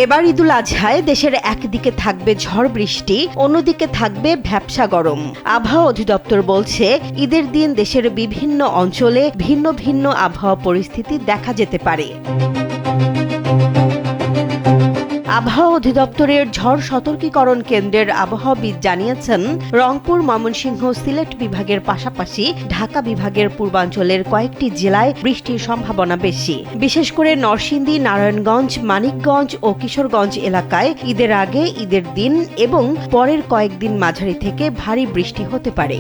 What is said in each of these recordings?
এবার ঈদুল আজহায় দেশের একদিকে থাকবে ঝড় বৃষ্টি, অন্যদিকে থাকবে ভ্যাপসা গরম। আবহাওয়া অধিদপ্তর বলছে, ঈদের দিন দেশের বিভিন্ন অঞ্চলে ভিন্ন ভিন্ন আবহাওয়া পরিস্থিতি দেখা যেতে পারে। আবহাওয়া অধিদপ্তরের ঝড় সতর্কীকরণ কেন্দ্রের আবহাওয়াবিদ জানিয়েছেন, রংপুর, ময়মনসিংহ, সিলেট বিভাগের পাশাপাশি ঢাকা বিভাগের পূর্বাঞ্চলের কয়েকটি জেলায় বৃষ্টির সম্ভাবনা বেশি। বিশেষ করে নরসিংদী, নারায়ণগঞ্জ, মানিকগঞ্জ ও কিশোরগঞ্জ এলাকায় ঈদের আগে, ঈদের দিন এবং পরের কয়েকদিন মাঝারি থেকে ভারী বৃষ্টি হতে পারে।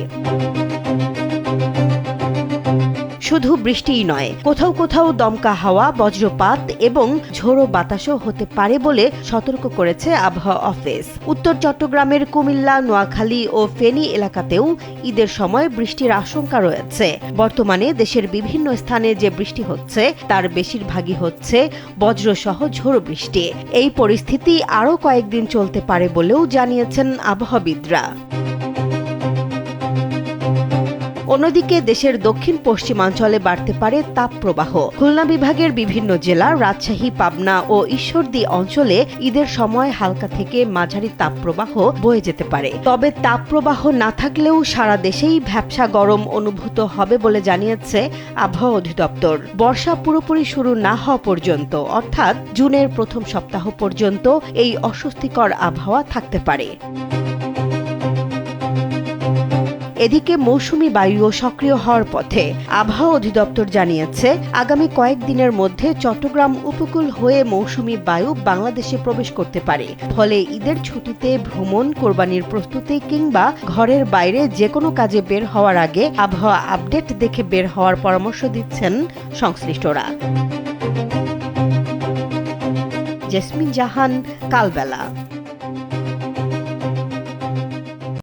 শুধু বৃষ্টিই নয়, কোথাও কোথাও দমকা হাওয়া, বজ্রপাত এবং ঝোড়ো বাতাসও হতে পারে বলে সতর্ক করেছে আবহাওয়া অফিস। উত্তর চট্টগ্রামের কুমিল্লা, নোয়াখালী ও ফেনী এলাকাতেও ঈদের সময় বৃষ্টির আশঙ্কা রয়েছে। বর্তমানে দেশের বিভিন্ন স্থানে যে বৃষ্টি হচ্ছে তার বেশিরভাগই হচ্ছে বজ্রসহ ঝোড়ো বৃষ্টি। এই পরিস্থিতি আরও কয়েকদিন চলতে পারে বলেও জানিয়েছেন আবহাওয়াবিদরা। অন্যদিকে দেশের দক্ষিণ পশ্চিমাঞ্চলে বাড়তে পারে তাপপ্রবাহ। খুলনা বিভাগের বিভিন্ন জেলা, রাজশাহী, পাবনা ও ঈশ্বরদী অঞ্চলে ঈদের সময় হালকা থেকে মাঝারি তাপপ্রবাহ বয়ে যেতে পারে। তবে তাপপ্রবাহ না থাকলেও সারা দেশেই ভ্যাপসা গরম অনুভূত হবে বলে জানিয়েছে আবহাওয়া অধিদপ্তর। বর্ষা পুরোপুরি শুরু না হওয়া পর্যন্ত, অর্থাৎ জুনের প্রথম সপ্তাহ পর্যন্ত এই অস্বস্তিকর আবহাওয়া থাকতে পারে। এদিকে মৌসুমী বায়ুও সক্রিয় হওয়ার পথে। আবহাওয়া অধিদপ্তর জানিয়েছে, আগামী কয়েকদিনের মধ্যে চট্টগ্রাম উপকূল হয়ে মৌসুমী বায়ু বাংলাদেশে প্রবেশ করতে পারে। ফলে ঈদের ছুটিতে ভ্রমণ, কোরবানির প্রস্তুতি কিংবা ঘরের বাইরে যে কোনো কাজে বের হওয়ার আগে আবহাওয়া আপডেট দেখে বের হওয়ার পরামর্শ দিচ্ছেন সংশ্লিষ্টরা। জেসমিন জাহান, কালবেলা।